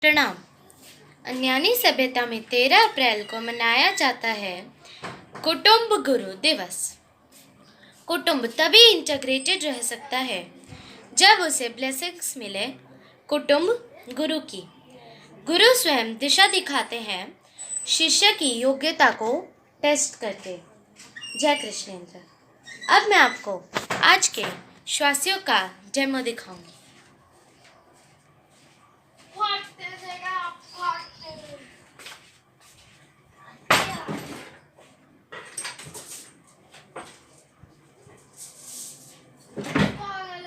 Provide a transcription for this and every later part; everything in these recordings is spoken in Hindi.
प्रणाम। अन्यानी सभ्यता में 13 अप्रैल को मनाया जाता है कुटुंब गुरु दिवस। कुटुंब तभी इंटीग्रेटेड रह सकता है जब उसे ब्लेसिंग्स मिले कुटुंब गुरु की। गुरु स्वयं दिशा दिखाते हैं शिष्य की योग्यता को टेस्ट करके। जय कृष्णेंद्र। अब मैं आपको आज के श्वासियों का डेमो दिखाऊंगी।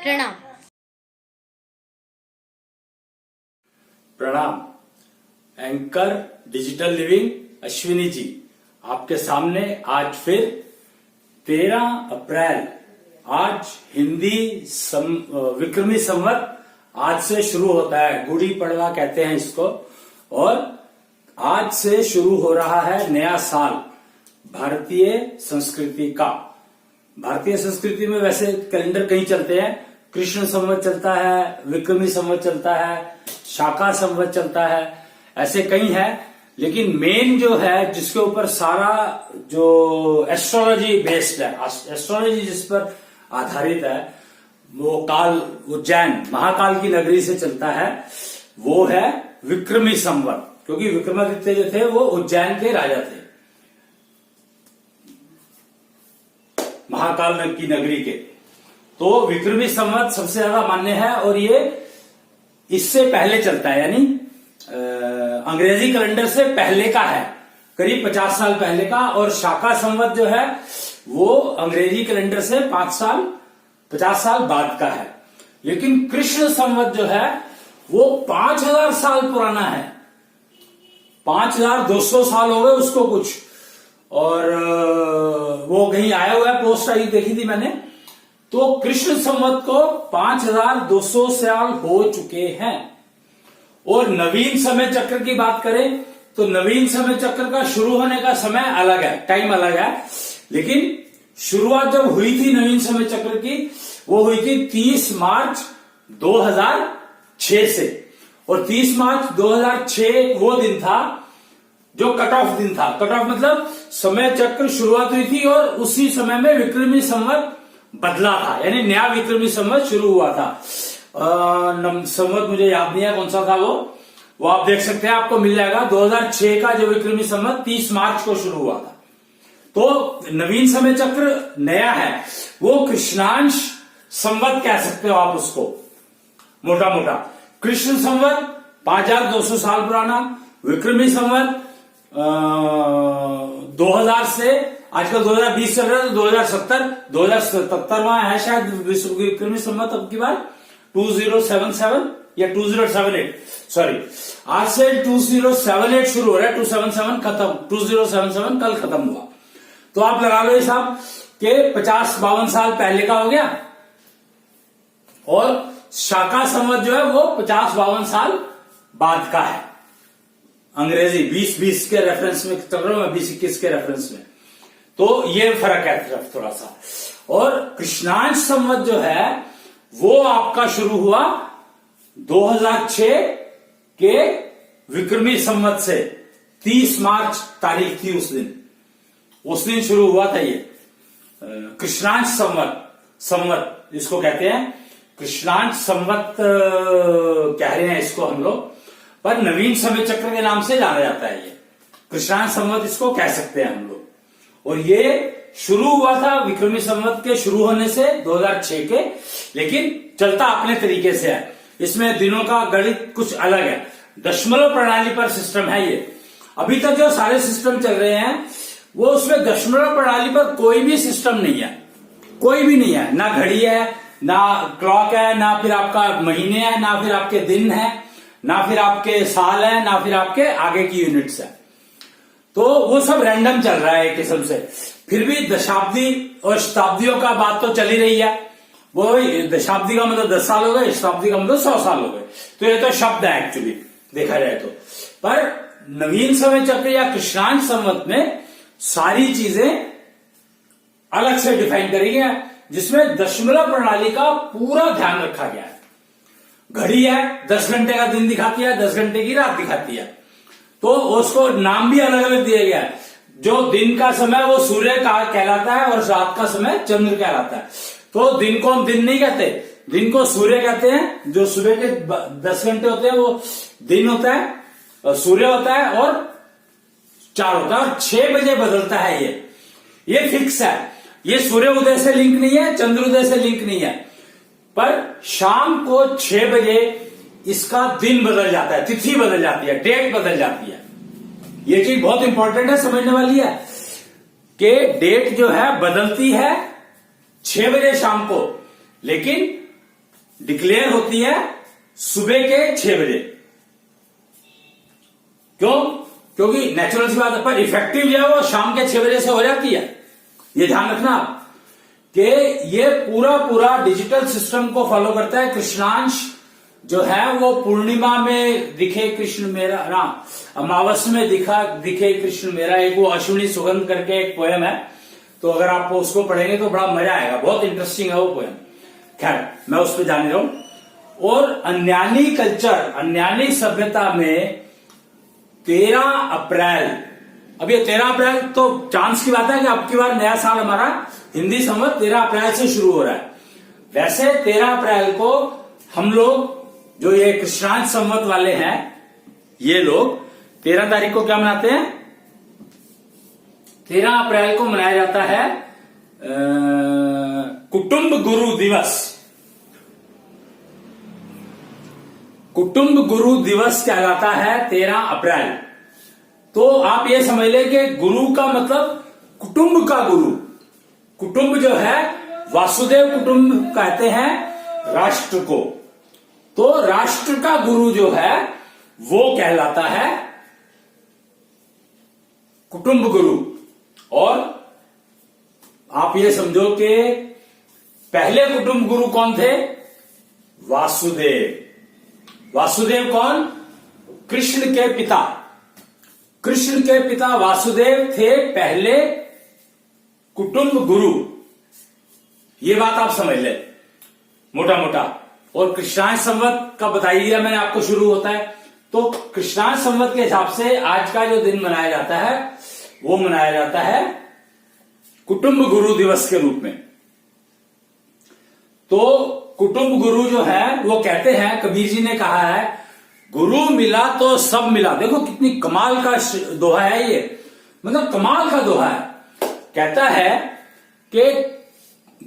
प्रणाम। प्रणाम। Anchor digital living Ashwini ji आपके सामने आज फिर 13 अप्रैल, आज हिंदी विक्रमी संवत आज से शुरू होता है। गुड़ी पड़वा कहते हैं इसको। और आज से शुरू हो रहा है नया साल भारतीय संस्कृति का। भारतीय संस्कृति में वैसे कैलेंडर कई चलते हैं। कृष्ण संवत चलता है, विक्रमी संवत चलता है, शाका संवत चलता है, ऐसे कई हैं। लेकिन मेन जो है जिसके ऊपर सारा जो एस्ट्रोलॉजी बेस्ड है, एस्ट्रोलॉजी जिस पर आधारित है, वो काल उज्जैन महाकाल की नगरी से चलता है, वो है विक्रमी संवत। क्योंकि विक्रमादित्य जो थे वो उज्जैन के राजा थे, महाकाल की नगरी के। तो विक्रमी संवत सबसे ज्यादा मान्य है और ये इससे पहले चलता है, यानी अंग्रेजी कैलेंडर से पहले का है, करीब 50 साल पहले का। और शाका संवत जो है वो अंग्रेजी कैलेंडर से 50 साल बाद का है। लेकिन कृष्ण संवत जो है वो 5000 साल पुराना है। 5200 साल हो गए उसको कुछ। और वो कहीं आया हुआ है, पोस्ट आई देखी थी मैंने। तो कृष्ण संवत को 5200 साल हो चुके हैं। और नवीन समय चक्र की बात करें तो नवीन समय चक्र का शुरू होने का समय अलग है, टाइम अलग है। लेकिन शुरुआत जब हुई थी नवीन समय चक्र की, वो हुई थी 30 मार्च 2006 से। और 30 मार्च 2006 वो दिन था जो कट ऑफ दिन था। कट ऑफ मतलब समय चक्र शुरुआत हुई थी और उसी समय में विक्रमी संवत बदला था, यानी नया विक्रमी संवत शुरू हुआ था। संवत मुझे याद नहीं है कौन सा था वो आप देख सकते हैं, आपको मिल जाएगा। 2006 का जो विक्रमी संवत 30 मार्च को शुरू हुआ था। तो नवीन समय चक्र नया है, वो कृष्णांश संवत कह सकते हो आप उसको, मोटा मोटा। कृष्ण संवत 5200 साल पुराना, विक्रमी संवत 2000 से आजकल 2020 चल रहा है, तो 2070 है शायद विक्रमी संवत। अब की बार 2077 या 2078, सॉरी, आज से 2078 शुरू हो रहा है, 277 खत्म, 2077 कल खत्म हुआ। तो आप लगा लो हिसाब के 50-52 साल पहले का हो गया। और शाका संवत जो है वो 50-52 साल बाद का है। अंग्रेजी 2020 के रेफरेंस में चल रहा हूं मैं, 2021 के रेफरेंस में। तो ये फर्क है थोड़ा सा। और कृष्णांश संवत जो है वो आपका शुरू हुआ 2006 के विक्रमी संवत से। 30 मार्च तारीख थी उस दिन शुरू हुआ था ये कृष्णांश संवत जिसको कहते हैं। कृष्णांश संवत कह रहे हैं इसको हम लोग, पर नवीन समय चक्र के नाम से जाना जाता है। ये कृष्णांश संवत इसको कह सकते हैं हम लोग। और ये शुरू हुआ था विक्रमी संवत के शुरू होने से 2006 के, लेकिन चलता अपने तरीके से है। इसमें दिनों का गणित कुछ अलग है, दशमलव प्रणाली पर सिस्टम है ये। अभी तक जो सारे सिस्टम चल रहे हैं वो उसमें दशमलव प्रणाली पर कोई भी सिस्टम नहीं है, कोई भी नहीं है। ना घड़ी है, ना क्लॉक है, ना फिर आपका महीने है, ना फिर आपके दिन है, ना फिर आपके साल है, ना फिर आपके आगे की यूनिट्स है। तो वो सब रैंडम चल रहा है एक किस्म से। फिर भी दशाब्दी और शताब्दियों का बात तो चल ही रही है। वो दशाब्दी का मतलब 10 साल हो गए, शताब्दी का मतलब 100 साल हो गए। तो ये तो शब्द है एक्चुअली देखा जाए तो। पर नवीन समय चक्र या कृष्णांश संवत में सारी चीजें अलग से डिफाइन करी गई है, जिसमें दशमलव प्रणाली का पूरा ध्यान रखा गया है। घड़ी है 10 घंटे का दिन दिखाती है, 10 घंटे की रात दिखाती है, तो उसको नाम भी अलग अलग दिया गया है। जो दिन का समय वो सूर्य का कहलाता है और रात का समय चंद्र कहलाता है। तो दिन को हम दिन नहीं कहते, दिन को सूर्य कहते हैं। जो सुबह के 10 घंटे होते हैं वो दिन होता है, सूर्य होता है, और 4 होता है, और 6 बजे बदलता है। ये फिक्स है। ये सूर्य उदय से लिंक नहीं है, चंद्रोदय से लिंक नहीं है, पर शाम को 6 बजे इसका दिन बदल जाता है, तिथि बदल जाती है, डेट बदल जाती है। ये चीज बहुत इंपॉर्टेंट है, समझने वाली है कि डेट जो है बदलती है 6 बजे शाम को, लेकिन डिक्लेयर होती है सुबह के 6 बजे। क्यों? क्योंकि नेचुरल सी बात है, पर इफेक्टिव जो है वो शाम के 6 बजे से हो जाती है। ये ध्यान रखना आप कि ये पूरा डिजिटल सिस्टम को फॉलो करता है। कृष्णांश जो है वो पूर्णिमा में दिखे कृष्ण मेरा, ना अमावस में दिखे कृष्ण मेरा, एक वो अश्विनी सुगंध करके एक पोयम है। तो अगर आप उसको पढ़ेंगे तो बड़ा मजा आएगा, बहुत इंटरेस्टिंग है वो पोयम। खैर, मैं उस पर जाने रहा हूं। और अन्यानी कल्चर, अन्यानी सभ्यता में 13 अप्रैल, अब ये 13 अप्रैल तो चांस की बात है कि अब की बार नया साल हमारा हिंदी संवत 13 अप्रैल से शुरू हो रहा है। वैसे 13 अप्रैल को हम लोग जो ये कृष्णांश संवत वाले हैं, ये लोग 13 तारीख को क्या मनाते हैं? 13 अप्रैल को मनाया जाता है कुटुंब गुरु दिवस। कुटुंब गुरु दिवस कहलाता है 13 अप्रैल। तो आप ये समझ लें कि गुरु का मतलब कुटुंब का गुरु। कुटुंब जो है वासुदेव कुटुंब कहते हैं राष्ट्र को। तो राष्ट्र का गुरु जो है वो कहलाता है कुटुंब गुरु। और आप ये समझो कि पहले कुटुंब गुरु कौन थे? वासुदेव। वासुदेव कौन? कृष्ण के पिता। कृष्ण के पिता वासुदेव थे पहले कुटुंब गुरु। ये बात आप समझ ले मोटा मोटा। और कृष्णांश संवत का बताई दिया मैंने आपको, शुरू होता है। तो कृष्णांश संवत के हिसाब से आज का जो दिन मनाया जाता है वो मनाया जाता है कुटुंब गुरु दिवस के रूप में। तो कुटुंब गुरु जो है वो कहते हैं, कबीर जी ने कहा है, गुरु मिला तो सब मिला। देखो कितनी कमाल का दोहा है ये, मतलब कमाल का दोहा है। कहता है कि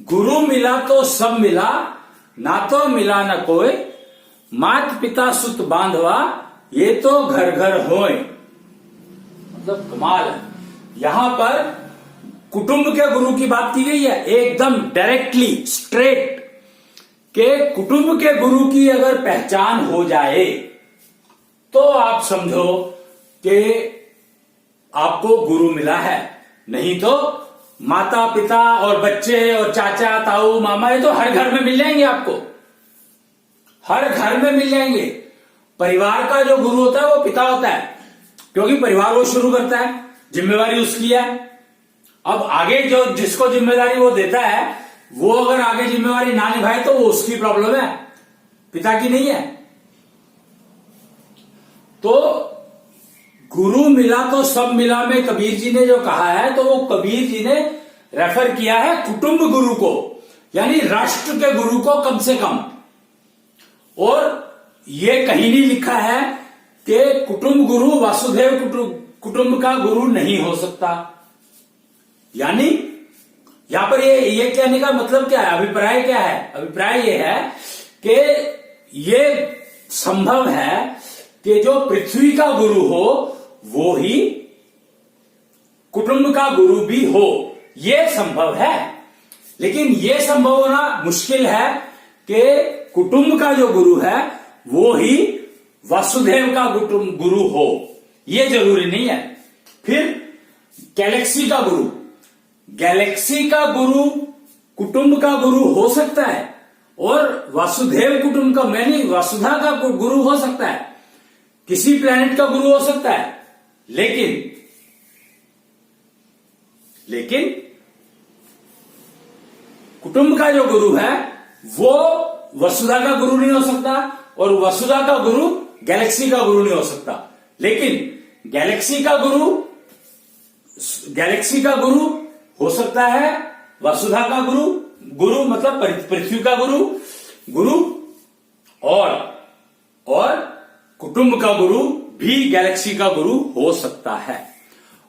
गुरु मिला तो सब मिला, ना तो मिला न कोई, मात पिता सुत बांधवा, ये तो घर घर होए। मतलब कमाल है। यहां पर कुटुंब के गुरु की बात की गई है, एकदम डायरेक्टली स्ट्रेट, के कुटुंब के गुरु की अगर पहचान हो जाए तो आप समझो कि आपको गुरु मिला है। नहीं तो माता पिता और बच्चे और चाचा ताऊ मामा ये तो हर घर में मिल जाएंगे आपको, हर घर में मिल जाएंगे। परिवार का जो गुरु होता है वो पिता होता है, क्योंकि परिवार वो शुरू करता है, जिम्मेवारी उसकी है। अब आगे जो जिसको जिम्मेदारी वो देता है, वो अगर आगे जिम्मेवारी ना निभाए तो वो उसकी प्रॉब्लम है, पिता की नहीं है। तो गुरु मिला तो सब मिला में कबीर जी ने जो कहा है, तो वो कबीर जी ने रेफर किया है कुटुंब गुरु को, यानी राष्ट्र के गुरु को कम से कम। और ये कहीं नहीं लिखा है कि कुटुंब गुरु वासुदेव कुटुंब का गुरु नहीं हो सकता। यानी यहां पर ये कहने का मतलब क्या है, अभिप्राय क्या है? अभिप्राय ये है कि ये संभव है कि जो पृथ्वी का गुरु हो वो ही कुटुंब का गुरु भी हो, ये संभव है। लेकिन ये संभव होना मुश्किल है कि कुटुंब का जो गुरु है वो ही वासुदेव का गुरु हो, ये जरूरी नहीं है। फिर गैलेक्सी का गुरु, गैलेक्सी का गुरु कुटुंब का गुरु हो सकता है, और वासुदेव कुटुंब का मैंने वासुधा का गुरु हो सकता है, किसी प्लेनेट का गुरु हो सकता है। लेकिन कुटुंब का जो गुरु है वो वसुधा का गुरु नहीं हो सकता, और वसुधा का गुरु गैलेक्सी का गुरु नहीं हो सकता, लेकिन गैलेक्सी का गुरु हो सकता है वसुधा का गुरु, गुरु मतलब पृथ्वी का गुरु और कुटुंब का गुरु भी गैलेक्सी का गुरु हो सकता है।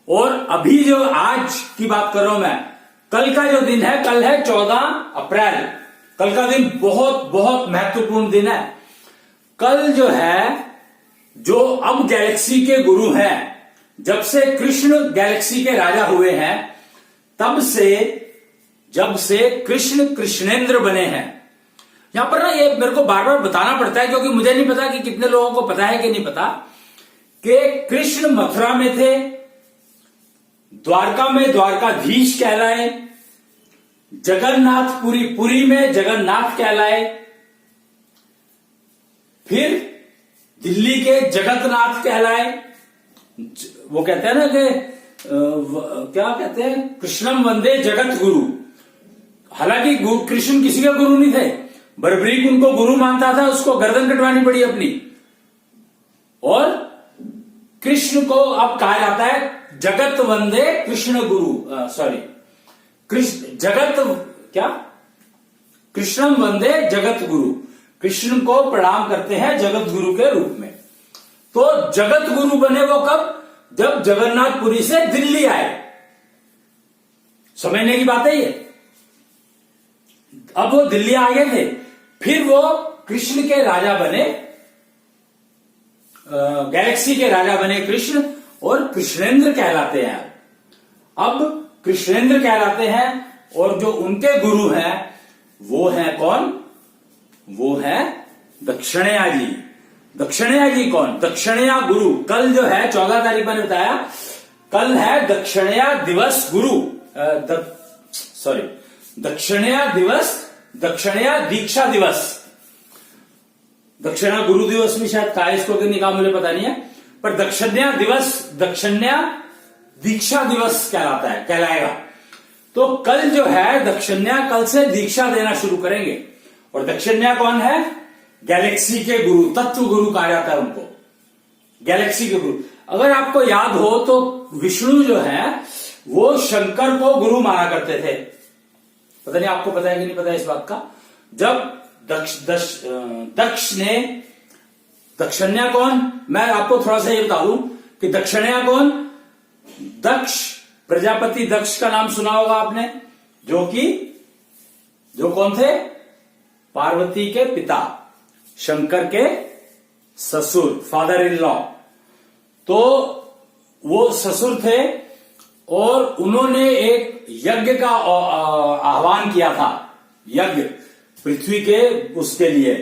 और अभी जो आज की बात कर रहा हूं मैं, कल का जो दिन है, कल है 14 अप्रैल, कल का दिन बहुत बहुत महत्वपूर्ण दिन है। कल जो है, जो अब गैलेक्सी के गुरु हैं, जब से कृष्ण गैलेक्सी के राजा हुए हैं, जब से कृष्ण कृष्णेंद्र बने हैं। यहां पर ना ये मेरे को बार बार बताना पड़ता है, क्योंकि मुझे नहीं पता कि कितने लोगों को पता है कि नहीं पता, कि कृष्ण मथुरा में थे, द्वारका में द्वारकाधीश कहलाए, पुरी में जगन्नाथ कहलाए, फिर दिल्ली के जगतनाथ कहलाए। वो कहते हैं ना कि क्या कहते हैं, कृष्णम वंदे जगत गुरु। हालांकि कृष्ण किसी का गुरु नहीं थे, बर्बरीक उनको गुरु मानता था, उसको गर्दन कटवानी पड़ी अपनी। और कृष्ण को अब कहा जाता है जगत वंदे कृष्ण गुरु, कृष्णम वंदे जगत गुरु। कृष्ण को प्रणाम करते हैं जगत गुरु के रूप में। तो जगत गुरु बने वो कब, जब जगन्नाथपुरी से दिल्ली आए। समझने की बात है ये। अब वो दिल्ली आ गए थे, फिर वो कृष्ण के राजा बने, गैलेक्सी के राजा बने कृष्ण, और कृष्णेंद्र कहलाते हैं। अब कृष्णेंद्र कहलाते हैं, और जो उनके गुरु हैं वो हैं कौन, वो है दक्षिणया जी। दक्षिणया जी कौन, दक्षिणया गुरु। कल जो है 14 तारीख मैंने बताया, कल है दक्षिणया दिवस गुरु, दक्षिणया दिवस, दक्षिणया दीक्षा दिवस। दक्षिणा गुरु दिवस भी शायद कहा इसको कि नहीं कहा मुझे पता नहीं है, पर दक्षिणया दिवस, दक्षिणया दीक्षा दिवस कहलाएगा। तो कल जो है दक्षिणया, कल से दीक्षा देना शुरू करेंगे। और दक्षिणया कौन है, गैलेक्सी के गुरु, तत्व गुरु कहा जाता है उनको, गैलेक्सी के गुरु। अगर आपको याद हो तो विष्णु जो है वो शंकर को गुरु माना करते थे। पता नहीं आपको पता है कि नहीं पता है इस बात का। जब दक्ष ने, दक्षिणया कौन, मैं आपको थोड़ा सा ये बता दूं कि दक्षिणया कौन, दक्ष, प्रजापति दक्ष का नाम सुना होगा आपने, जो कौन थे, पार्वती के पिता, शंकर के ससुर, फादर इन लॉ। तो वो ससुर थे, और उन्होंने एक यज्ञ का आह्वान किया था, यज्ञ पृथ्वी के उसके लिए।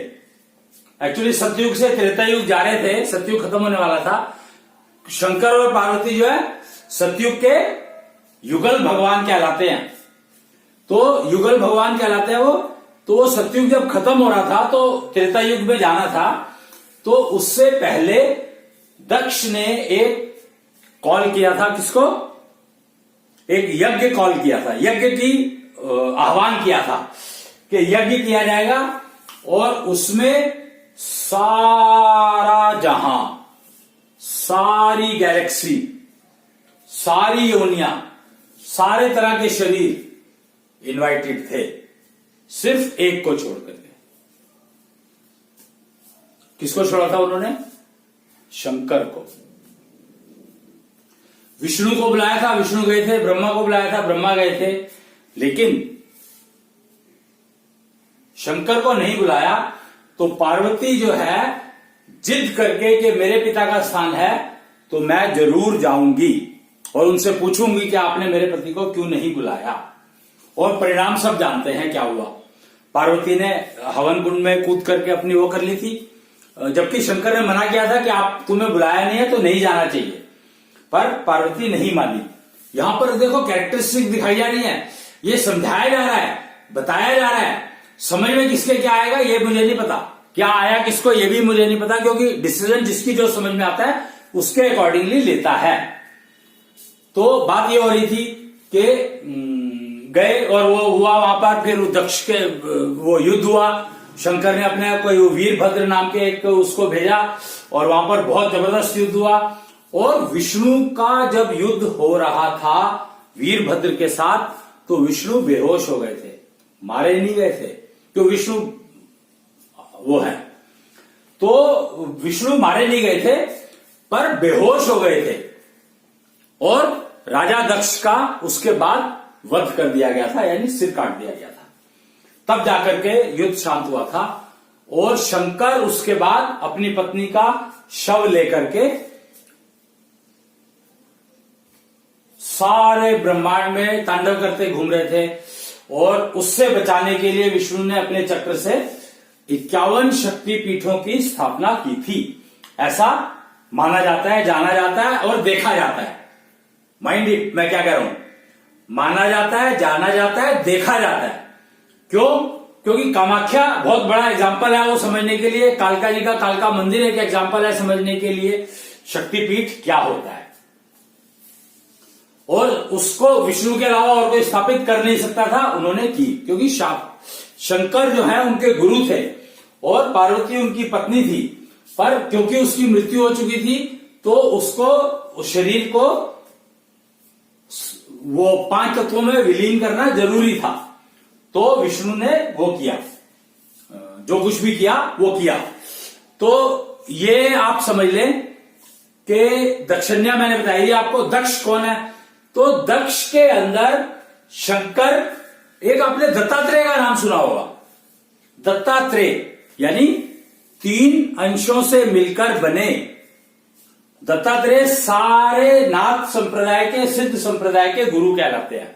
एक्चुअली सतयुग से त्रेता युग जा रहे थे, सतयुग खत्म होने वाला था। शंकर और पार्वती जो है सतयुग के युगल भगवान कहलाते हैं। तो युगल भगवान कहलाते हैं वो। तो वो सतयुग जब खत्म हो रहा था तो त्रेता युग में जाना था, तो उससे पहले दक्ष ने एक कॉल किया था, किसको, एक यज्ञ कॉल किया था, यज्ञ की आह्वान किया था कि यज्ञ किया जाएगा, और उसमें सारा जहां, सारी गैलेक्सी, सारी योनियां, सारे तरह के शरीर इनवाइटेड थे, सिर्फ एक को छोड़ करके। किसको छोड़ा था उन्होंने, शंकर को। विष्णु को बुलाया था, विष्णु गए थे, ब्रह्मा को बुलाया था, ब्रह्मा गए थे, लेकिन शंकर को नहीं बुलाया। तो पार्वती जो है जिद करके कि मेरे पिता का स्थान है तो मैं जरूर जाऊंगी और उनसे पूछूंगी कि आपने मेरे पति को क्यों नहीं बुलाया। और परिणाम सब जानते हैं क्या हुआ। पार्वती ने हवन कुंड में कूद करके अपनी वो कर ली थी, जबकि शंकर ने मना किया था कि आप, तुम्हें बुलाया नहीं है तो नहीं जाना चाहिए, पर पार्वती नहीं मानी। यहां पर देखो कैरेक्टरिस्टिक दिखाई जा रही है, ये समझाया जा रहा है, बताया जा रहा है। समझ में किसके क्या आएगा ये मुझे नहीं पता, क्या आया किसको ये भी मुझे नहीं पता, क्योंकि डिसीजन जिसकी जो समझ में आता है उसके अकॉर्डिंगली लेता है। तो बात ये हो रही थी कि गए और वो हुआ वहां पर, फिर दक्ष के वो युद्ध हुआ, शंकर ने अपने कोई वीरभद्र नाम के एक उसको भेजा और वहां पर बहुत जबरदस्त युद्ध हुआ। और विष्णु का जब युद्ध हो रहा था वीरभद्र के साथ तो विष्णु बेहोश हो गए थे, मारे नहीं गए थे, तो विष्णु वो है, तो विष्णु मारे नहीं गए थे पर बेहोश हो गए थे और राजा दक्ष का उसके बाद वध कर दिया गया था, यानी सिर काट दिया गया था। तब जाकर के युद्ध शांत हुआ था और शंकर उसके बाद अपनी पत्नी का शव लेकर के सारे ब्रह्मांड में तांडव करते घूम रहे थे और उससे बचाने के लिए विष्णु ने अपने चक्र से 51 शक्तिपीठों की स्थापना की थी। ऐसा माना जाता है, जाना जाता है और देखा जाता है। माइंड इट, मैं क्या कह रहा हूं, माना जाता है, जाना जाता है, देखा जाता है। क्यों? क्योंकि कामाख्या बहुत बड़ा एग्जाम्पल है वो समझने के लिए, कालका जी का कालका मंदिर एक एग्जाम्पल है समझने के लिए शक्तिपीठ क्या होता है। और उसको विष्णु के अलावा और कोई स्थापित कर नहीं सकता था, उन्होंने की, क्योंकि शंकर जो है उनके गुरु थे और पार्वती उनकी पत्नी थी। पर क्योंकि उसकी मृत्यु हो चुकी थी तो उसको उस शरीर को वो 5 तत्वों में विलीन करना जरूरी था, तो विष्णु ने वो किया, जो कुछ भी किया वो किया। तो ये आप समझ लें कि दक्षिण्या मैंने बताई आपको। दक्ष कौन है? तो दक्ष के अंदर शंकर, एक आपने दत्तात्रेय का नाम सुना होगा। दत्तात्रेय यानी 3 अंशों से मिलकर बने दत्तात्रेय सारे नाथ संप्रदाय के, सिद्ध संप्रदाय के गुरु कहलाते हैं।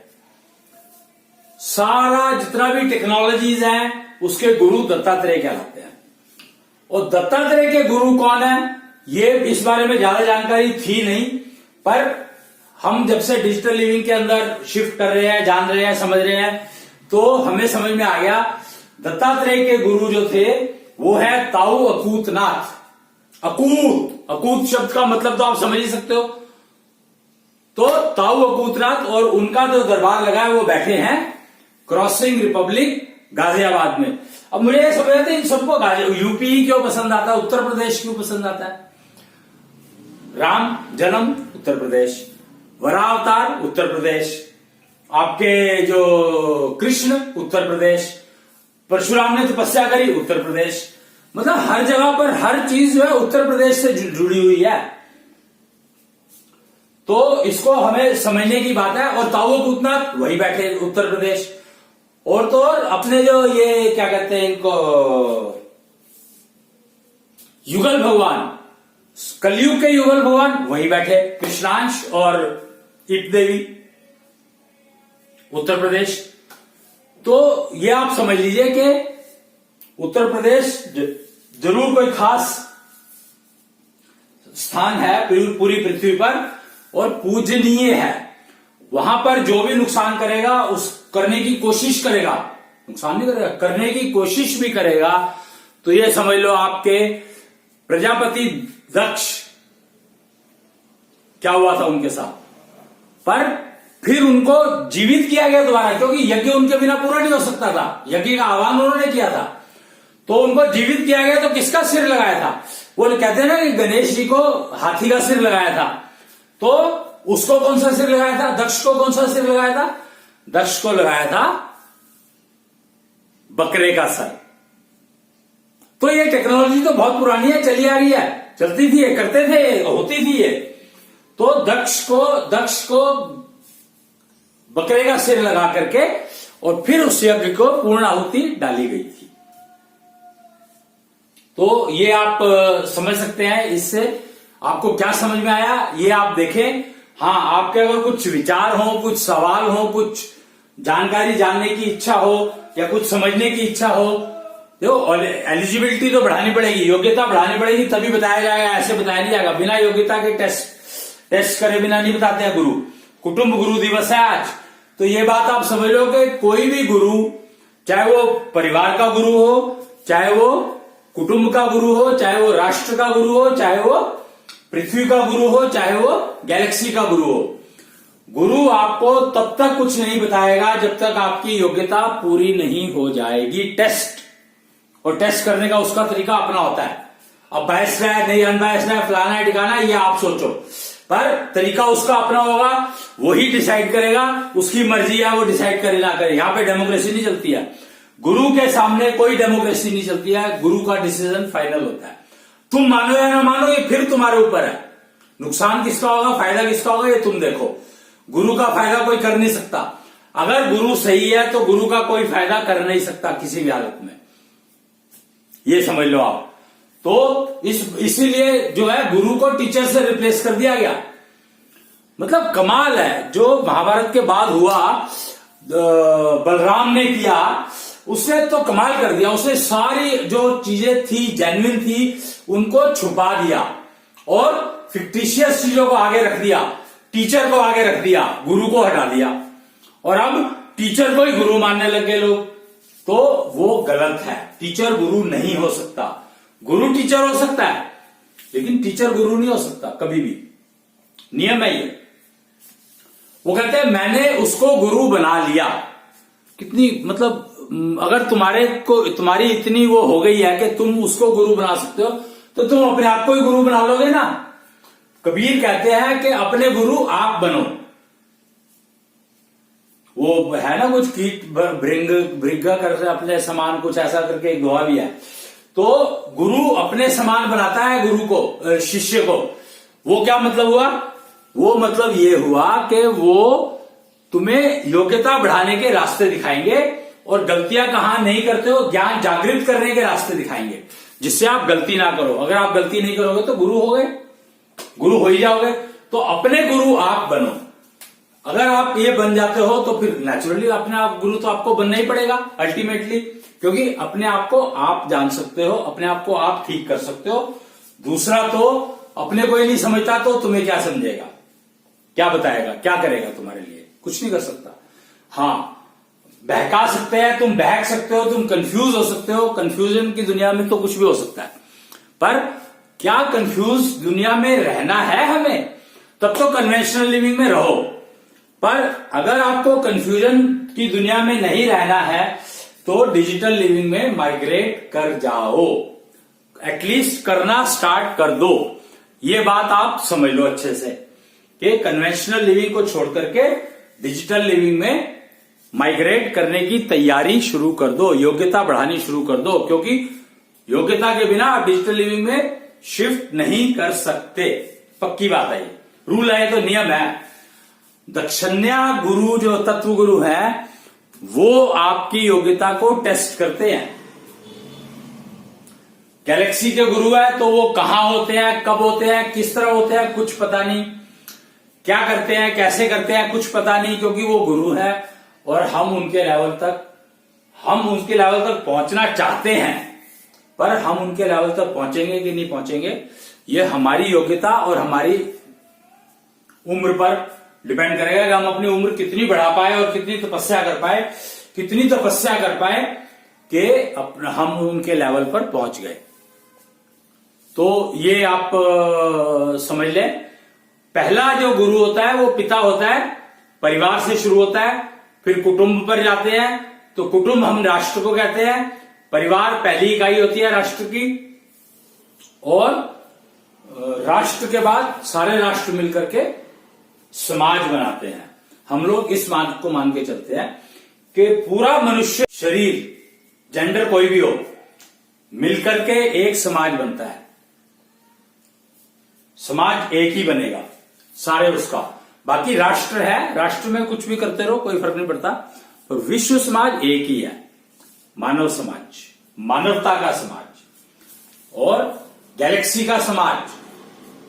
सारा जितना भी टेक्नोलॉजीज हैं उसके गुरु दत्तात्रेय कहलाते हैं। और दत्तात्रेय के गुरु कौन है ये इस बारे में ज्यादा जानकारी थी नहीं, पर हम जब से डिजिटल लिविंग के अंदर शिफ्ट कर रहे हैं, जान रहे हैं, समझ रहे हैं, तो हमें समझ में आ गया दत्तात्रेय के गुरु जो थे वो है ताऊ अकूतनाथ। अकूत शब्द का मतलब तो आप समझ ही सकते हो। तो ताऊ अकूतनाथ और उनका जो दरबार लगा है वो बैठे हैं क्रॉसिंग रिपब्लिक गाजियाबाद में। अब मुझे ये समझ आते इन सबको यूपी क्यों पसंद आता है, उत्तर प्रदेश क्यों पसंद आता है? राम जन्म उत्तर प्रदेश, वरावतार उत्तर प्रदेश, आपके जो कृष्ण उत्तर प्रदेश, परशुराम ने तपस्या करी उत्तर प्रदेश, मतलब हर जगह पर हर चीज जो है उत्तर प्रदेश से जुड़ी हुई है। तो इसको हमें समझने की बात है। और ताऊ अकूतनाथ वही बैठे उत्तर प्रदेश। और तो और अपने जो ये क्या कहते हैं इनको, युगल भगवान, कलयुग के युगल भगवान वही बैठे, कृष्णांश और ईट देवी उत्तर प्रदेश। तो ये आप समझ लीजिए कि उत्तर प्रदेश जरूर कोई खास स्थान है पूरी पृथ्वी पर और पूजनीय है। वहां पर जो भी नुकसान करेगा उस करने की कोशिश करेगा, नुकसान नहीं करेगा, करने की कोशिश भी करेगा, तो ये समझ लो आपके प्रजापति दक्ष क्या हुआ था उनके साथ। पर फिर उनको जीवित किया गया दोबारा, क्योंकि यज्ञ उनके बिना पूरा नहीं हो सकता था। यज्ञ का आह्वान उन्होंने किया था तो उनको जीवित किया गया। तो किसका सिर लगाया था? वो कहते हैं ना कि गणेश जी को हाथी का सिर लगाया था, तो उसको कौन सा सिर लगाया था? दक्ष को कौन सा सिर लगाया था? दक्ष को लगाया था बकरे का सर। तो ये टेक्नोलॉजी तो बहुत पुरानी है, चली आ रही है, चलती थी, करते थे, होती थी ये। तो दक्ष को बकरे का सिर लगा करके और फिर उस यज्ञ को पूर्ण आहुति डाली गई थी। तो ये आप समझ सकते हैं। इससे आपको क्या समझ में आया ये आप देखें। हाँ, आपके अगर कुछ विचार हो, कुछ सवाल हो, कुछ जानकारी जानने की इच्छा हो या कुछ समझने की इच्छा हो, देखो एलिजिबिलिटी तो बढ़ानी पड़ेगी, योग्यता बढ़ानी पड़ेगी, तभी बताया जाएगा, ऐसे बताया नहीं जाएगा। बिना योग्यता के टेस्ट करे बिना नहीं बताते हैं गुरु। कुटुंब गुरु दिवस है आज, तो ये बात आप समझ लो कि कोई भी गुरु, चाहे वो परिवार का गुरु हो, चाहे वो कुटुंब का गुरु हो, चाहे वो राष्ट्र का गुरु हो, चाहे वो पृथ्वी का गुरु हो, चाहे वो गैलेक्सी का गुरु हो, गुरु आपको तब तक कुछ नहीं बताएगा जब तक आपकी योग्यता पूरी नहीं हो जाएगी। टेस्ट और टेस्ट करने का उसका तरीका अपना होता है। अब बायस्ड है नहीं, अनबायस्ड है, फलाना है ठिकाना है, ये आप सोचो, पर तरीका उसका अपना होगा, वही डिसाइड करेगा, उसकी मर्जी है, वो डिसाइड करे ना करे। यहां पे डेमोक्रेसी नहीं चलती है, गुरु के सामने कोई डेमोक्रेसी नहीं चलती है, गुरु का डिसीजन फाइनल होता है। तुम मानो या ना मानो, ये फिर तुम्हारे ऊपर है। नुकसान किसका होगा, फायदा किसका होगा, ये तुम देखो। गुरु का फायदा कोई कर नहीं सकता। अगर गुरु सही है तो गुरु का कोई फायदा कर नहीं सकता किसी भी हालत में, ये समझ लो आप। तो इसीलिए जो है गुरु को टीचर से रिप्लेस कर दिया गया। मतलब कमाल है जो महाभारत के बाद हुआ, बलराम ने किया, उसने तो कमाल कर दिया। उसने सारी जो चीजें थी जेन्युइन थी उनको छुपा दिया और फिक्टिशियस चीजों को आगे रख दिया, टीचर को आगे रख दिया, गुरु को हटा दिया। और अब टीचर को ही गुरु मानने लगे लोग, तो वो गलत है। टीचर गुरु नहीं हो सकता। गुरु टीचर हो सकता है लेकिन टीचर गुरु नहीं हो सकता कभी भी, नियम है ये। वो कहते हैं मैंने उसको गुरु बना लिया। कितनी मतलब अगर तुम्हारी इतनी वो हो गई है कि तुम उसको गुरु बना सकते हो तो तुम अपने आप को ही गुरु बना लोगे ना। कबीर कहते हैं कि अपने गुरु आप बनो। वो है ना कुछ कीट भृंगा करके अपने समान, कुछ ऐसा करके एक दोहा भी है। तो गुरु अपने समान बनाता है गुरु को, शिष्य को। वो क्या मतलब हुआ, वो मतलब ये हुआ कि वो तुम्हें योग्यता बढ़ाने के रास्ते दिखाएंगे और गलतियां कहां नहीं करते हो ज्ञान जागृत करने के रास्ते दिखाएंगे, जिससे आप गलती ना करो। अगर आप गलती नहीं करोगे तो गुरु हो गए, गुरु हो ही जाओगे। तो अपने गुरु आप बनो। अगर आप ये बन जाते हो तो फिर नेचुरली अपने आप गुरु तो आपको बनना ही पड़ेगा अल्टीमेटली, क्योंकि अपने आप को आप जान सकते हो, अपने आप को आप ठीक कर सकते हो। दूसरा तो अपने को ही नहीं समझता तो तुम्हें क्या समझेगा, क्या बताएगा, क्या करेगा तुम्हारे लिए, कुछ नहीं कर सकता। हाँ, बहका सकते हैं, तुम बहक सकते हो, तुम कंफ्यूज हो सकते हो। कंफ्यूजन की दुनिया में तो कुछ भी हो सकता है, पर क्या कंफ्यूज दुनिया में रहना है हमें? तब तो कन्वेंशनल लिविंग में रहो। पर अगर आपको कंफ्यूजन की दुनिया में नहीं रहना है तो डिजिटल लिविंग में माइग्रेट कर जाओ, एटलीस्ट करना स्टार्ट कर दो। ये बात आप समझ लो अच्छे से कि कन्वेंशनल लिविंग को छोड़ करके डिजिटल लिविंग में माइग्रेट करने की तैयारी शुरू कर दो, योग्यता बढ़ानी शुरू कर दो, क्योंकि योग्यता के बिना आप डिजिटल लिविंग में शिफ्ट नहीं कर सकते। पक्की बात है, ये रूल है, तो नियम है। दक्षिण्या गुरु जो तत्व गुरु है वो आपकी योग्यता को टेस्ट करते हैं। गैलेक्सी के गुरु है तो वो कहां होते हैं, कब होते हैं, किस तरह होते हैं, कुछ पता नहीं। क्या करते हैं, कैसे करते हैं, कुछ पता नहीं, क्योंकि वो गुरु है और हम उनके लेवल तक पहुंचना चाहते हैं। पर हम उनके लेवल तक पहुंचेंगे कि नहीं पहुंचेंगे, ये हमारी योग्यता और हमारी उम्र पर डिपेंड करेगा कि हम अपनी उम्र कितनी बढ़ा पाए और कितनी तपस्या कर पाए कि हम उनके लेवल पर पहुंच गए। तो ये आप समझ लें, पहला जो गुरु होता है वो पिता होता है, परिवार से शुरू होता है, फिर कुटुंब पर जाते हैं। तो कुटुंब हम राष्ट्र को कहते हैं, परिवार पहली इकाई होती है राष्ट्र की, और राष्ट्र के बाद सारे राष्ट्र मिलकर के समाज बनाते हैं। हम लोग इस मान को मान के चलते हैं कि पूरा मनुष्य शरीर, जेंडर कोई भी हो, मिलकर के एक समाज बनता है। समाज एक ही बनेगा सारे उसका। बाकी राष्ट्र है, राष्ट्र में कुछ भी करते रहो, कोई फर्क नहीं पड़ता, पर विश्व समाज एक ही है, मानव समाज, मानवता का समाज। और गैलेक्सी का समाज,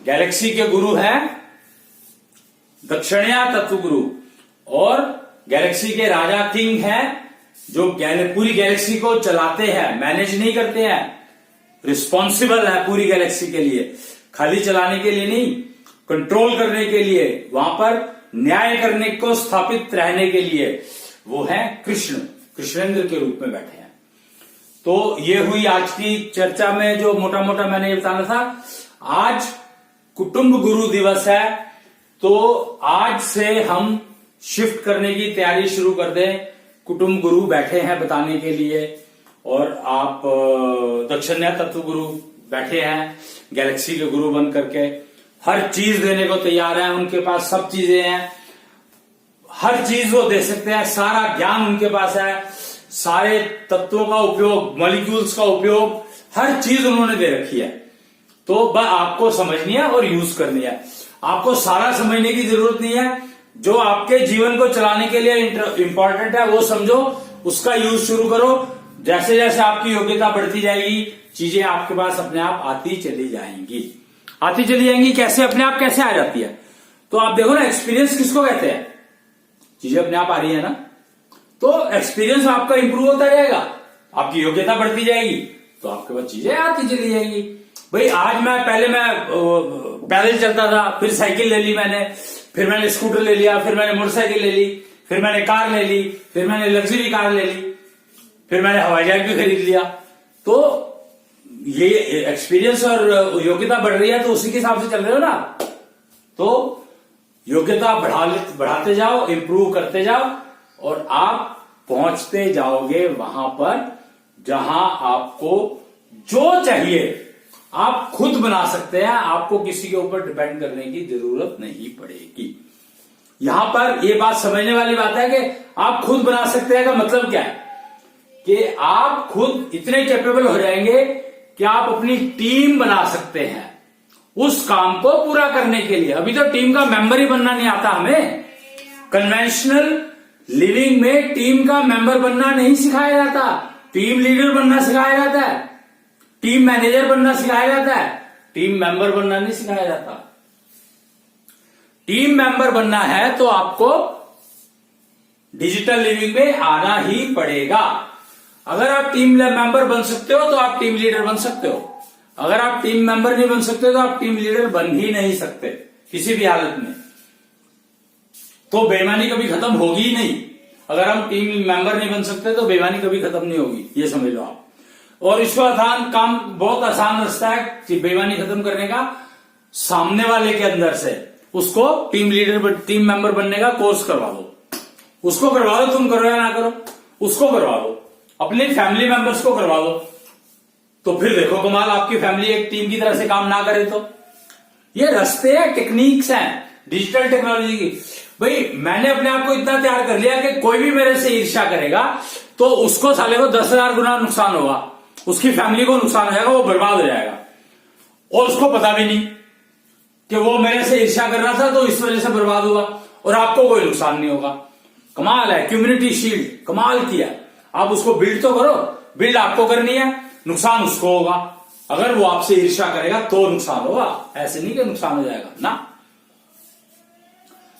गैलेक्सी के गुरु हैं दक्षिणया तत्व गुरु, और गैलेक्सी के राजा किंग हैं जो पूरी गैलेक्सी को चलाते हैं, मैनेज नहीं करते हैं, रिस्पॉन्सिबल है पूरी गैलेक्सी के लिए, खाली चलाने के लिए नहीं, कंट्रोल करने के लिए, वहां पर न्याय करने को स्थापित रहने के लिए। वो है कृष्ण, कृष्णेंद्र के रूप में बैठे हैं। तो ये हुई आज की चर्चा में जो मोटा मोटा मैंने ये बताना था। आज कुटुंब गुरु दिवस है, तो आज से हम शिफ्ट करने की तैयारी शुरू कर दें। कुटुंब गुरु बैठे हैं बताने के लिए, और आप दक्षिण तत्व गुरु बैठे हैं गैलेक्सी के गुरु बन करके, हर चीज देने को तैयार है, उनके पास सब चीजें हैं, हर चीज वो दे सकते हैं, सारा ज्ञान उनके पास है, सारे तत्वों का उपयोग, मॉलिक्यूल्स का उपयोग, हर चीज उन्होंने दे रखी है। तो बस आपको समझनी है और यूज करनी है। आपको सारा समझने की जरूरत नहीं है, जो आपके जीवन को चलाने के लिए इंपॉर्टेंट है वो समझो, उसका यूज शुरू करो। जैसे जैसे आपकी योग्यता बढ़ती जाएगी, चीजें आपके पास अपने आप आती चली जाएंगी, आती चली जाएंगी। कैसे अपने आप कैसे आ जाती है? तो आप देखो ना, एक्सपीरियंस किसको कहते हैं? चीजें अपने आप आ रही है ना, तो एक्सपीरियंस आपका इंप्रूव होता रहेगा, आपकी योग्यता बढ़ती जाएगी, तो आपके पास चीजें आती चली जाएंगी। भाई आज पहले मैं पैदल चलता था, फिर साइकिल ले ली मैंने, फिर मैंने स्कूटर ले लिया, फिर मैंने मोटरसाइकिल ले ली, फिर मैंने कार ले ली, फिर मैंने लग्जरी कार ले ली, फिर मैंने हवाई जहाज भी खरीद लिया। तो ये एक्सपीरियंस और योग्यता बढ़ रही है, तो उसी के हिसाब से चल रहे हो ना। तो योग्यता बढ़ाते जाओ, इंप्रूव करते जाओ, और आप पहुंचते जाओगे वहां पर जहां आपको जो चाहिए आप खुद बना सकते हैं। आपको किसी के ऊपर डिपेंड करने की जरूरत नहीं पड़ेगी। यहां पर ये बात समझने वाली बात है कि आप खुद बना सकते हैं का मतलब क्या है, कि आप खुद इतने कैपेबल हो जाएंगे कि आप अपनी टीम बना सकते हैं उस काम को पूरा करने के लिए। अभी तो टीम का मेंबर ही बनना नहीं आता हमें। कन्वेंशनल लिविंग में टीम का मेंबर बनना नहीं सिखाया जाता, टीम लीडर बनना सिखाया जाता है, टीम मैनेजर बनना सिखाया जाता है, टीम मेंबर बनना नहीं सिखाया जाता। टीम मेंबर बनना है तो आपको डिजिटल लिविंग में आना ही पड़ेगा। अगर आप टीम मेंबर बन सकते हो तो आप टीम लीडर बन सकते हो। अगर आप टीम मेंबर नहीं बन सकते तो आप टीम लीडर बन ही नहीं सकते किसी भी हालत में। तो बेईमानी कभी खत्म होगी ही नहीं। अगर हम टीम मेंबर नहीं बन सकते तो बेईमानी कभी खत्म नहीं होगी, ये समझ लो आप। और इसका काम बहुत आसान रास्ता है कि बेईमानी खत्म करने का। सामने वाले के अंदर से उसको टीम मेंबर बनने का कोर्स करवा दो, उसको करवा दो, तुम करो या ना करो, उसको करवा दो, अपने फैमिली मेंबर्स को करवा दो। तो फिर देखो कमाल, आपकी फैमिली एक टीम की तरह से काम ना करे तो। ये रास्ते हैं, टेक्निक्स हैं डिजिटल टेक्नोलॉजी की। भाई मैंने अपने आप को इतना तैयार कर लिया कि कोई भी मेरे से ईर्ष्या करेगा तो उसको साले को 10,000 गुना नुकसान होगा, उसकी फैमिली को नुकसान हो जाएगा, वो बर्बाद हो जाएगा, और उसको पता भी नहीं कि वो मेरे से ईर्ष्या कर रहा था तो इस वजह से बर्बाद हुआ, और आपको कोई नुकसान नहीं होगा। कमाल है, कम्युनिटी शील्ड कमाल किया। आप उसको बिल्ड तो करो, बिल्ड आपको करनी है, नुकसान उसको होगा। अगर वो आपसे ईर्ष्या करेगा तो नुकसान होगा, ऐसे नहीं कि नुकसान हो जाएगा ना।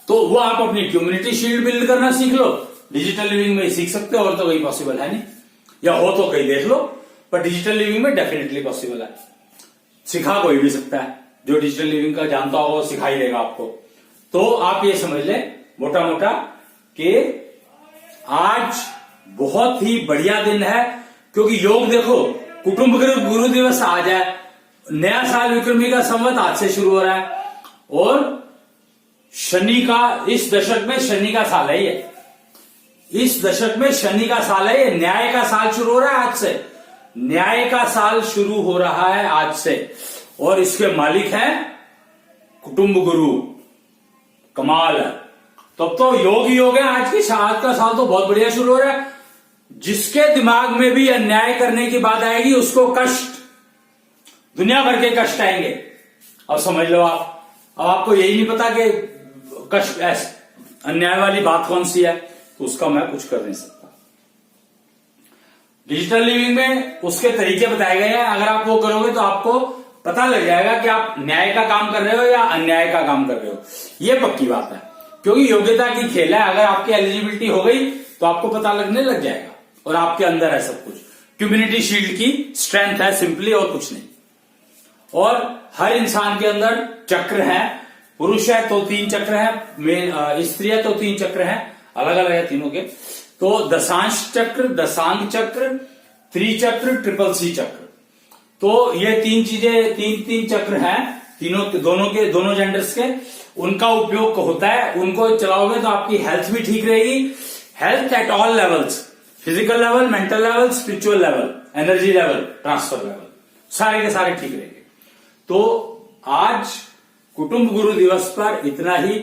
तो वो आप अपनी कम्युनिटी शील्ड बिल्ड करना सीख लो, डिजिटल लिविंग में सीख सकते हो, और तो कहीं पॉसिबल है नहीं, या हो तो कहीं देख लो, पर डिजिटल लिविंग में डेफिनेटली पॉसिबल है। सिखा कोई भी सकता है, जो डिजिटल लिविंग का जानता हो वो सिखाई देगा आपको। तो आप ये समझ लें मोटा मोटा कि आज बहुत ही बढ़िया दिन है, क्योंकि योग देखो, कुटुंब गुरु दिवस आज है, नया साल विक्रमी का संवत आज से शुरू हो रहा है, और शनि का इस दशक में शनि का साल है ये, इस दशक में शनि का साल है ये, न्याय का साल शुरू हो रहा है आज से, न्याय का साल शुरू हो रहा है आज से, और इसके मालिक हैं कुटुंब गुरु। कमाल है। तब तो योग ही योग है। आज का साल तो बहुत बढ़िया शुरू हो रहा है। जिसके दिमाग में भी अन्याय करने की बात आएगी उसको कष्ट, दुनिया भर के कष्ट आएंगे। अब समझ लो आप, अब आपको यही नहीं पता कि कष्ट अन्याय वाली बात कौन सी है, तो उसका मैं कुछ कर नहीं सकता। डिजिटल लिविंग में उसके तरीके बताए गए हैं, अगर आप वो करोगे तो आपको पता लग जाएगा कि आप न्याय का काम कर रहे हो या अन्याय का काम कर रहे हो। ये पक्की बात है, क्योंकि योग्यता की खेल है। अगर आपकी एलिजिबिलिटी हो गई तो आपको पता लगने लग जाएगा, और आपके अंदर है सब कुछ। कम्युनिटी शील्ड की स्ट्रेंथ है सिंपली, और कुछ नहीं। और हर इंसान के अंदर चक्र है, पुरुष है तो 3 चक्र है, स्त्री है तो 3 चक्र है, अलग अलग है तीनों के। तो दशांश चक्र, दशांग चक्र, त्रिचक्र, ट्रिपल सी चक्र। तो ये 3 चीजें, 3 चक्र हैं दोनों जेंडर्स के। उनका उपयोग होता है, उनको चलाओगे तो आपकी हेल्थ भी ठीक रहेगी, health at all levels, physical level, mental level, spiritual level, energy level, transfer level, सारे के सारे ठीक रहेंगे। तो आज कुटुंब गुरु दिवस पर इतना ही।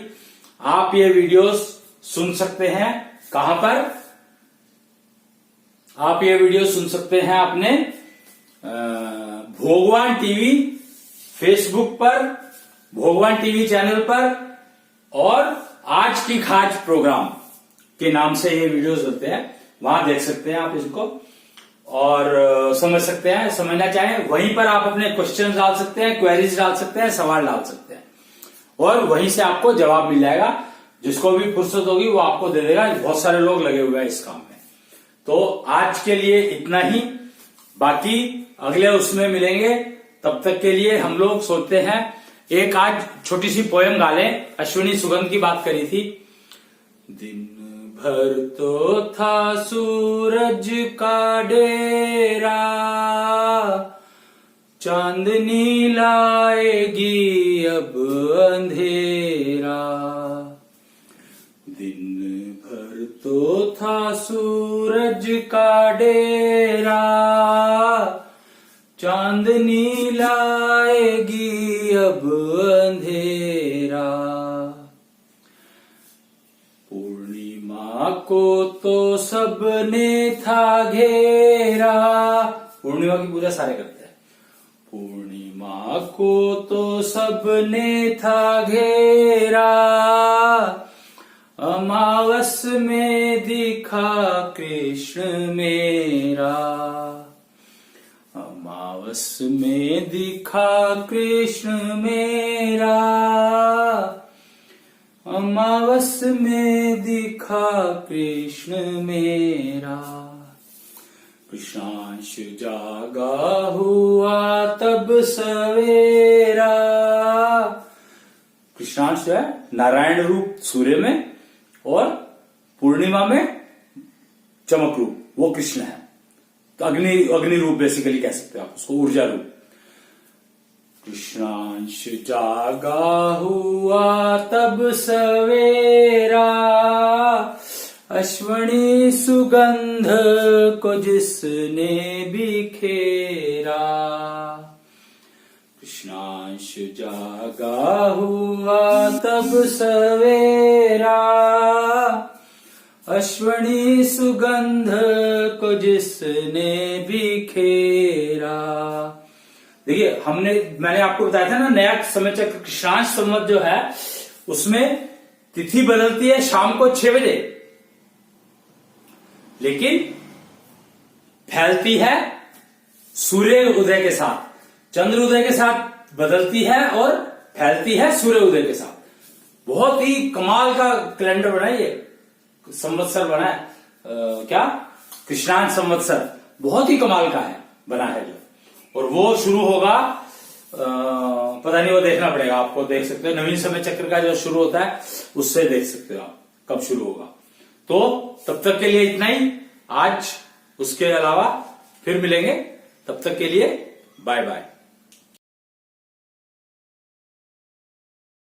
आप ये वीडियोस सुन सकते हैं कहां पर? आप ये वीडियो सुन सकते हैं अपने भोगवान टीवी फेसबुक पर, भोगवान टीवी चैनल पर, और आज की खाज प्रोग्राम के नाम से ये वीडियोस होते हैं, वहां देख सकते हैं आप इसको और समझ सकते हैं। समझना चाहें वहीं पर आप अपने क्वेश्चन डाल सकते हैं, क्वेरीज डाल सकते हैं, सवाल डाल सकते हैं और वहीं से आपको जवाब मिल जाएगा। जिसको भी फुर्सत होगी वो आपको दे देगा। बहुत सारे लोग लगे हुए हैं इस काम में। तो आज के लिए इतना ही, बाकी अगले उसमें मिलेंगे। तब तक के लिए हम लोग सोचते हैं एक आज छोटी सी पोयम गा लें। अश्विनी सुगंध की बात करी थी। दिन भर तो था सूरज का डेरा, चांदनी लाएगी अब अंधेरा। दिन भर तो था सूरज का डेरा, चांदनी लाएगी अब अंधेरा। पूर्णिमा को तो सबने था घेरा। पूर्णिमा की पूजा सारे करते हैं। पूर्णिमा को तो सबने था घेरा, अमावस में दिखा कृष्ण मेरा। अमावस में दिखा कृष्ण मेरा, अमावस में दिखा कृष्ण मेरा। कृष्णांश जागा हुआ तब सवेरा। कृष्णांश जो है नारायण रूप सूर्य में और पूर्णिमा में चमक रूप, वो कृष्ण है। तो अग्नि रूप बेसिकली कह सकते हैं आप उसको, ऊर्जा रूप। कृष्णांश जागा हुआ तब सवेरा, अश्वनी सुगंध को जिसने बिखेरा। कृष्णांश जागा हुआ तब सवेरा, अश्वनी सुगंध को जिसने बिखेरा। देखिए मैंने आपको बताया था ना, नया समय चक्र कृष्णांश संवत जो है उसमें तिथि बदलती है शाम को 6 बजे, लेकिन फैलती है सूर्य उदय के साथ, चंद्र उदय के साथ बदलती है और फैलती है सूर्य उदय के साथ। बहुत ही कमाल का कैलेंडर बना है ये, संवत्सर बना है। क्या कृष्णांश संवत्सर बहुत ही कमाल का है, बना है जो। और वो शुरू होगा पता नहीं, वो देखना पड़ेगा आपको। देख सकते हो नवीन समय चक्र का जो शुरू होता है उससे देख सकते हो आप कब शुरू होगा। तो तब तक के लिए इतना ही आज, उसके अलावा फिर मिलेंगे। तब तक के लिए बाय बाय।